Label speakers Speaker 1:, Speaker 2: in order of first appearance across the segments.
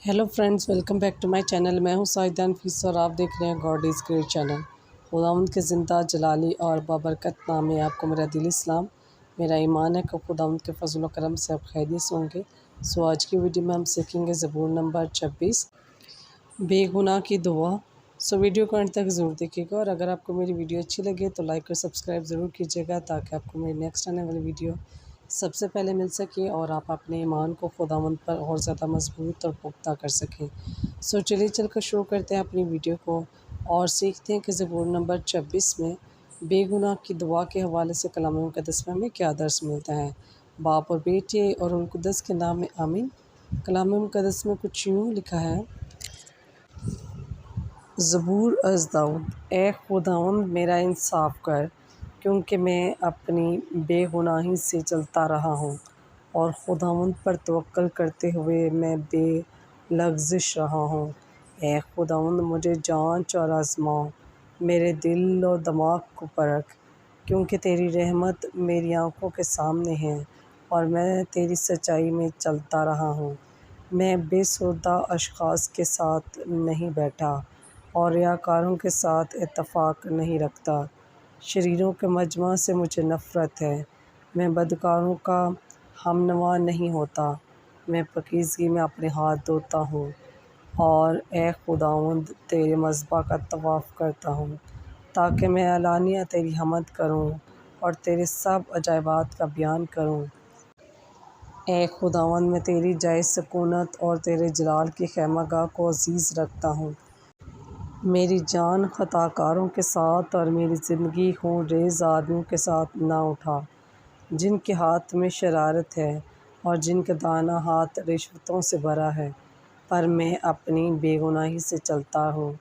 Speaker 1: Hello friends, welcome back to my channel. मैं हूं साहिदा नफीस और आप देख रहे हैं गॉड इज़ ग्रेट चैनल। खुदावंद के ज़िंदा जलाली और बाबरकत नाम में आपको मेरा दिली सलाम। मेरा ईमान है कि खुदावंद के फजल व करम से आप खैरियत से होंगे। सो आज की वीडियो में हम सीखेंगे ज़बूर नंबर 26, बेगुनाह की दुआ। सो वीडियो को अंत तक ज़रूर देखिएगा और अगर आपको मेरी वीडियो अच्छी लगे तो लाइक और सब्सक्राइब ज़रूर कीजिएगा ताकि आपको मेरी नेक्स्ट आने वाली वीडियो सबसे पहले मिल सके और आप अपने ईमान को खुदावंद पर और ज़्यादा मजबूत और पुख्ता कर सकें। सो चलिए चलकर शुरू करते हैं अपनी वीडियो को और सीखते हैं कि ज़बूर नंबर 26 में बेगुनाह की दुआ के हवाले से कलाम मुक़द्दस में हमें क्या दर्स मिलता है। बाप और बेटे और रुह कुद्दस के नाम में आमीन। कलाम मुक़द्दस में कुछ यूँ लिखा है। ज़बूर अज़ दाऊद। ए खुदावंद मेरा इंसाफ कर, क्योंकि मैं अपनी बेगुनाही से चलता रहा हूँ और खुदावंद पर तवक्कल करते हुए मैं बेलग़ज़िश रहा हूँ। ए खुदावंद मुझे जाँच और आज़मा, मेरे दिल और दिमाग को परख, क्योंकि तेरी रहमत मेरी आँखों के सामने है और मैं तेरी सच्चाई में चलता रहा हूँ। मैं बेसुरदा अशख़ास के साथ नहीं बैठा और रियाकारों के साथ इत्तेफ़ाक नहीं रखता। शरीरों के मजमा से मुझे नफ़रत है। मैं बदकारों का हमनवा नहीं होता। मैं पाकीज़गी में अपने हाथ धोता हूँ और ए खुदावंद तेरे मज़बा का तवाफ़ करता हूँ, ताकि मैं अलानिया तेरी हमद करूँ और तेरे सब अजाइबात का बयान करूँ। ए खुदावंद मैं तेरी जायज़ सकूनत और तेरे जलाल की खैमागाह को अज़ीज़ रखता हूँ। मेरी जान ख़ताकारों के साथ और मेरी ज़िंदगी खून रेज़ आदमियों के साथ ना उठा, जिनके हाथ में शरारत है और जिनका दाना हाथ रिश्वतों से भरा है, पर मैं अपनी बेगुनाही से चलता हूँ।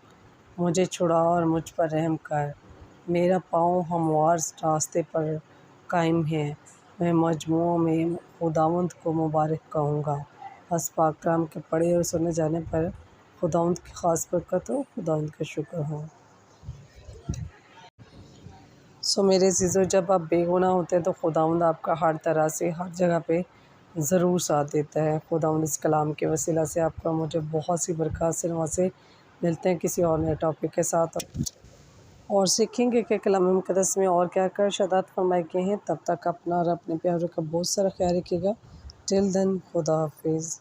Speaker 1: मुझे छुड़ा और मुझ पर रहम कर। मेरा पाँव हमवार रास्ते पर कायम है। मैं मजमूओं में खुदावंद को मुबारक कहूँगा। बस पाक कलाम के पढ़े और सुने जाने पर खुदावंद की ख़ास बरकत हो, खुदावंद का शुक्र हो। सो मेरे अज़ीज़ों, जब आप बेगुनाह होते हैं तो खुदावंद आपका हर तरह से हर जगह पे ज़रूर साथ देता है। खुदावंद इस कलाम के वसीला से आपका मुझे बहुत सी बरकत से नवाज़े। मिलते हैं किसी और नए टॉपिक के साथ और सीखेंगे कि कलाम मुक़द्दस में और क्या क्या इरशादात फरमाए गए हैं। तब तक अपना और अपने प्यारों का बहुत सारा ख्याल रखिएगा। टिल देन, खुदा हाफिज़।